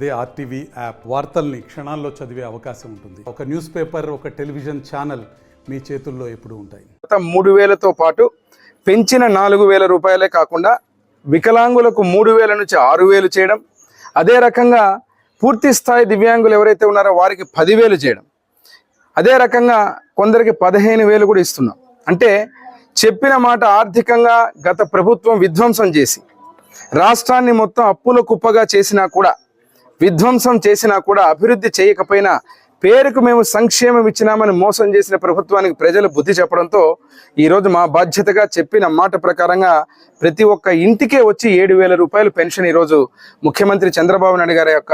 అదే RTV app వార్తల్ని క్షణాల్లో చదివే అవకాశం ఉంటుంది. ఒక న్యూస్ పేపర్, ఒక టెలివిజన్ ఛానల్ మీ చేతుల్లో ఎప్పుడూ ఉంటాయి. 3,000తో పాటు పెంచిన 4,000 రూపాయలే కాకుండా వికలాంగులకు 3,000 నుంచి 6,000 చేయడం, అదే రకంగా పూర్తి స్థాయి దివ్యాంగులు ఎవరైతే ఉన్నారో వారికి 10,000 చేయడం, అదే రకంగా కొందరికి 15,000 కూడా ఇస్తున్నాం. అంటే చెప్పిన మాట ఆర్థికంగా గత ప్రభుత్వం విధ్వంసం చేసి రాష్ట్రాన్ని మొత్తం అప్పుల కుప్పగా చేసినా కూడా, విధ్వంసం చేసినా కూడా, అభివృద్ధి చేయకపోయినా పేరుకు మేము సంక్షేమం ఇచ్చినామని మోసం చేసిన ప్రభుత్వానికి ప్రజలు బుద్ధి చెప్పడంతో ఈరోజు మా బాధ్యతగా చెప్పిన మాట ప్రకారంగా ప్రతి ఒక్క ఇంటికే వచ్చి 7,000 రూపాయలు పెన్షన్ ఈరోజు ముఖ్యమంత్రి చంద్రబాబు నాయుడు గారి యొక్క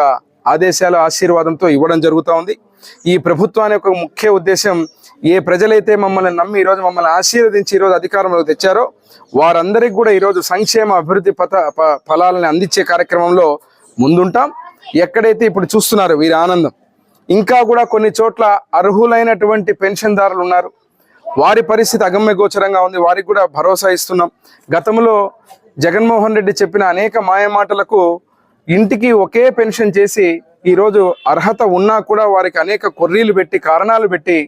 ఆదేశాల ఆశీర్వాదంతో ఇవ్వడం జరుగుతూ ఉంది. ఈ ప్రభుత్వానికి ఒక ముఖ్య ఉద్దేశం, ఏ ప్రజలైతే మమ్మల్ని నమ్మి ఈరోజు మమ్మల్ని ఆశీర్వదించి ఈరోజు అధికారంలోకి తెచ్చారో వారందరికీ కూడా ఈరోజు సంక్షేమ అభివృద్ధి ఫలాలను అందించే కార్యక్రమంలో ముందుంటాం. ఎక్కడైతే ఇప్పుడు చూస్తున్నారు వీరి ఆనందం, ఇంకా కూడా కొన్ని చోట్ల అర్హులైనటువంటి పెన్షన్దారులు ఉన్నారు, వారి పరిస్థితి అగమ్య గోచరంగా ఉంది. వారికి కూడా భరోసా ఇస్తున్నాం. గతంలో జగన్మోహన్ రెడ్డి చెప్పిన అనేక మాయమాటలకు ఇంటికి ఒకే పెన్షన్ చేసి ఈరోజు అర్హత ఉన్నా కూడా వారికి అనేక కొర్రీలు పెట్టి, కారణాలు పెట్టి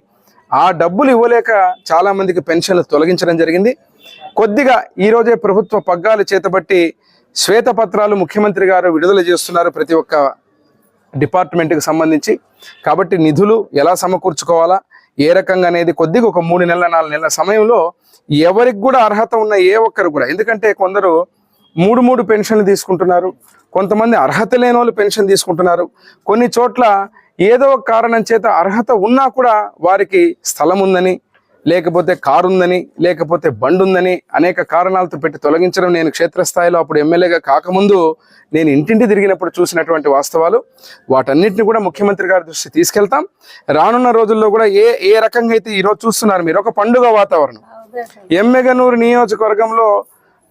ఆ డబ్బులు ఇవ్వలేక చాలా మందికి పెన్షన్లు తొలగించడం జరిగింది. కొద్దిగా ఈరోజే ప్రభుత్వ పగ్గాలు చేతబట్టి శ్వేతపత్రాలు ముఖ్యమంత్రి గారు విడుదల చేస్తున్నారు ప్రతి ఒక్క డిపార్ట్మెంట్కి సంబంధించి. కాబట్టి నిధులు ఎలా సమకూర్చుకోవాలా, ఏ రకంగా అనేది కొద్దిగా ఒక 3 నెలల 4 నెలల సమయంలో ఎవరికి కూడా అర్హత ఉన్న ఏ ఒక్కరు కూడా, ఎందుకంటే కొందరు 3 పెన్షన్లు తీసుకుంటున్నారు, కొంతమంది అర్హత లేని వాళ్ళు పెన్షన్ తీసుకుంటున్నారు. కొన్ని చోట్ల ఏదో ఒక కారణం చేత అర్హత ఉన్నా కూడా వారికి స్థలం ఉందని, లేకపోతే కారు ఉందని, లేకపోతే బండి ఉందని అనేక కారణాలతో పెట్టి తొలగించడం నేను క్షేత్రస్థాయిలో అప్పుడు ఎమ్మెల్యేగా కాకముందు నేను ఇంటింటి తిరిగినప్పుడు చూసినటువంటి వాస్తవాలు. వాటన్నిటిని కూడా ముఖ్యమంత్రి గారి దృష్టి తీసుకెళ్తాం. రానున్న రోజుల్లో కూడా ఏ రకంగా అయితే ఈరోజు చూస్తున్నారు మీరు, ఒక పండుగ వాతావరణం. ఎమ్మెగనూరు నియోజకవర్గంలో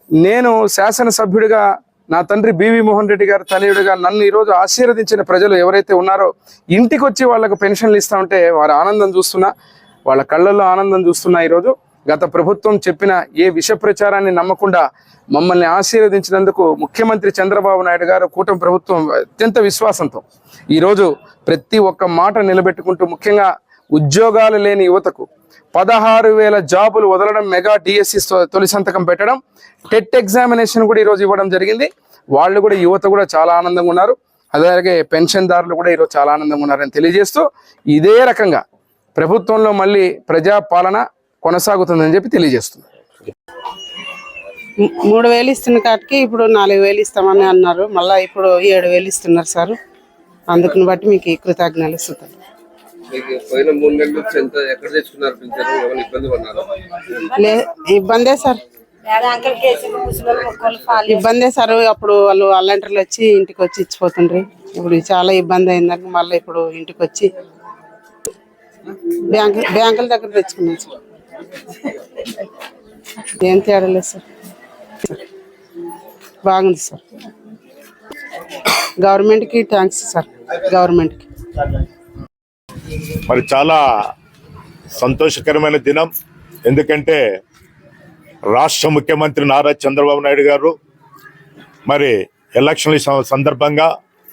నేను శాసనసభ్యుడిగా, నా తండ్రి బివి మోహన్ రెడ్డి గారు తనయుడిగా నన్ను ఈరోజు ఆశీర్వదించిన ప్రజలు ఎవరైతే ఉన్నారో ఇంటికి వచ్చి వాళ్ళకు పెన్షన్లు ఇస్తా ఉంటే వారి ఆనందం చూస్తున్నా, వాళ్ళ కళ్ళల్లో ఆనందం చూస్తున్నా. ఈరోజు గత ప్రభుత్వం చెప్పిన ఏ విష ప్రచారాన్ని నమ్మకుండా మమ్మల్ని ఆశీర్వదించినందుకు ముఖ్యమంత్రి చంద్రబాబు నాయుడు గారు, కూటమి ప్రభుత్వం అత్యంత విశ్వాసంతో ఈరోజు ప్రతి ఒక్క మాట నిలబెట్టుకుంటూ, ముఖ్యంగా ఉద్యోగాలు లేని యువతకు 16,000 జాబులు వదలడం, మెగా డిఎస్సి తొలి సంతకం పెట్టడం, టెట్ ఎగ్జామినేషన్ కూడా ఈరోజు ఇవ్వడం జరిగింది. వాళ్ళు కూడా, యువత కూడా చాలా ఆనందంగా ఉన్నారు. అలాగే పెన్షన్దారులు కూడా ఈరోజు చాలా ఆనందంగా ఉన్నారని తెలియజేస్తూ, ఇదే రకంగా ప్రభుత్వంలో మళ్ళీ ప్రజాపాలన కొనసాగుతుందని చెప్పి తెలియజేస్తుంది. 3,000 ఇస్తున్న కాటికి ఇప్పుడు 4,000 ఇస్తామని అన్నారు, మళ్ళీ ఇప్పుడు 7,000 ఇస్తున్నారు సార్. అందుకుని బట్టి మీకు కృతజ్ఞతలు ఇస్తాను. ఇబ్బందే సార్, ఇబ్బందే సార్. అప్పుడు వాళ్ళు వాలంటీర్లు వచ్చి ఇంటికి వచ్చి ఇచ్చిపోతుండ్రి. ఇప్పుడు చాలా ఇబ్బంది అయిందని మళ్ళీ ఇప్పుడు ఇంటికి వచ్చి బ్యాంకుల దగ్గర తెచ్చుకున్నాం సార్. ఏం తేడా లేదు సార్, బాగుంది సార్. గవర్నమెంట్కి థ్యాంక్స్ సార్. గవర్నమెంట్కి మరి చాలా సంతోషకరమైన దినం. ఎందుకంటే రాష్ట్ర ముఖ్యమంత్రి నారా చంద్రబాబు నాయుడు గారు మరి ఎలక్షన్ల సందర్భంగా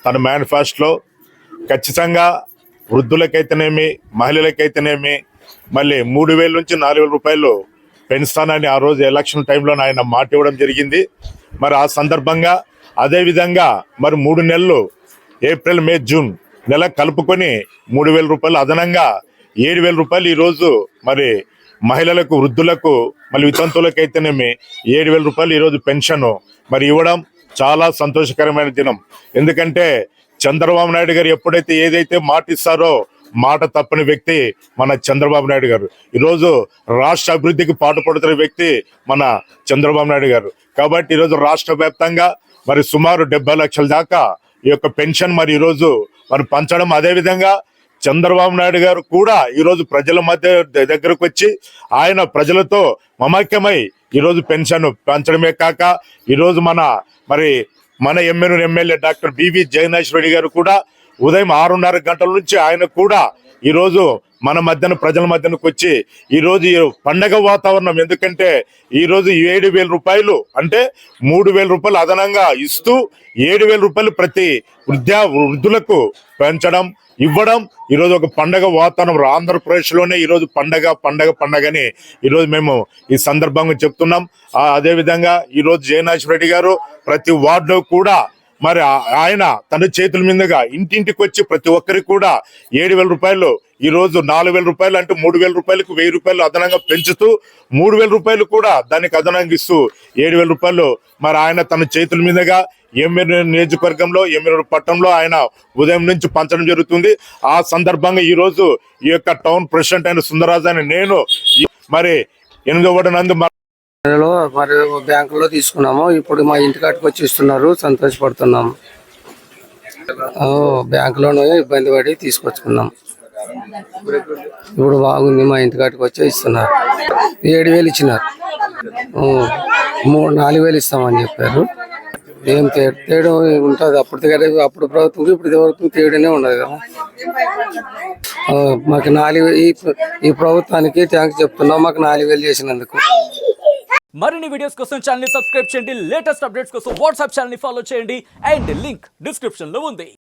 తన మేనిఫెస్టోలో ఖచ్చితంగా వృద్ధులకైతేనేమి, మహిళలకైతేనేమి మళ్ళీ 3,000 నుంచి 4,000 రూపాయలు పెంచుతానని ఆ రోజు ఎలక్షన్ టైంలో ఆయన మాట ఇవ్వడం జరిగింది. మరి ఆ సందర్భంగా అదేవిధంగా మరి 3 నెలలు ఏప్రిల్, మే, జూన్ నెల కలుపుకొని 3,000 రూపాయలు అదనంగా 7,000 రూపాయలు ఈరోజు మరి మహిళలకు, వృద్ధులకు, మళ్ళీ వితంతువులకైతేనేమి 7,000 రూపాయలు ఈరోజు పెన్షన్ మరి ఇవ్వడం చాలా సంతోషకరమైన దినం. ఎందుకంటే చంద్రబాబు నాయుడు గారు ఎప్పుడైతే ఏదైతే మాట ఇస్తారో మాట తప్పని వ్యక్తి మన చంద్రబాబు నాయుడు గారు. ఈరోజు రాష్ట్ర అభివృద్ధికి పాటుపడుతున్న వ్యక్తి మన చంద్రబాబు నాయుడు గారు. కాబట్టి ఈరోజు రాష్ట్ర వ్యాప్తంగా మరి సుమారు 70 లక్షల దాకా ఈ యొక్క పెన్షన్ మరి ఈరోజు మరి పంచడం, అదేవిధంగా చంద్రబాబు నాయుడు గారు కూడా ఈరోజు ప్రజల మధ్య దగ్గరకు వచ్చి ఆయన ప్రజలతో మమక్యమై ఈరోజు పెన్షన్ పెంచడమే కాక ఈరోజు మన MLA doctor BV Jagannath Reddy గారు కూడా ఉదయం 6:30 గంటల నుంచి ఆయన కూడా ఈరోజు మన మధ్యన ప్రజల మధ్యనకు వచ్చి ఈరోజు ఈ పండగ వాతావరణం, ఎందుకంటే ఈరోజు 7,000 రూపాయలు అంటే 3,000 రూపాయలు అదనంగా ఇస్తూ 7,000 రూపాయలు ప్రతి వృద్ధులకు పెంచడం ఇవ్వడం ఈరోజు ఒక పండగ వాతావరణం ఆంధ్రప్రదేశ్లోనే ఈరోజు పండగని ఈరోజు మేము ఈ సందర్భంగా చెప్తున్నాం. అదేవిధంగా ఈరోజు జయనాథ్ రెడ్డి గారు ప్రతి వార్డులో కూడా మరి ఆయన తన చేతుల మీదుగా ఇంటింటికి వచ్చి ప్రతి ఒక్కరికి కూడా 7,000 రూపాయలు ఈరోజు 4,000 రూపాయలు అంటే 3,000 రూపాయలకు 1,000 రూపాయలు అదనంగా పెంచుతూ 3,000 రూపాయలు కూడా దానికి అదనంగా ఇస్తూ 7,000 రూపాయలు మరి ఆయన తన చేతుల మీదుగా ఎమ్మెల్యే నియోజకవర్గంలో ఎమ్మెల్యే పట్టణంలో ఆయన ఉదయం నుంచి పంచడం జరుగుతుంది. ఆ సందర్భంగా ఈ రోజు ఈ యొక్క టౌన్ ప్రెసిడెంట్ అయిన సుందరరాజు అని నేను మరి 8వ వార్డు నందు మరి బ్యాంకులో తీసుకున్నాము. ఇప్పుడు మా ఇంటికాడికి వచ్చి ఇస్తున్నారు, సంతోషపడుతున్నాము. బ్యాంకులోనే ఇబ్బంది పడి తీసుకొచ్చుకున్నాం. ఇప్పుడు బాగుంది, మా ఇంటికాడికి వచ్చి ఇస్తున్నారు. 7,000 ఇచ్చినారు, 4,000 ఇస్తామని చెప్పారు. ఏం తేడా ఉంటుంది? అప్పుడు ప్రభుత్వం ఇప్పుడు వరకు తేడానే ఉండదు కదా. మాకు 4,000 ఈ ప్రభుత్వానికి థ్యాంక్స్ చెప్తున్నాం, మాకు 4,000 చేసినందుకు. మరిన్ని వీడియోస్ కోసం ఛానల్ ని సబ్స్క్రైబ్ చేయండి, లేటెస్ట్ అప్డేట్స్ కోసం వాట్సాప్ ఛానల్ ని ఫాలో చేయండి అండ్ లింక్ డిస్క్రిప్షన్ లో ఉంది.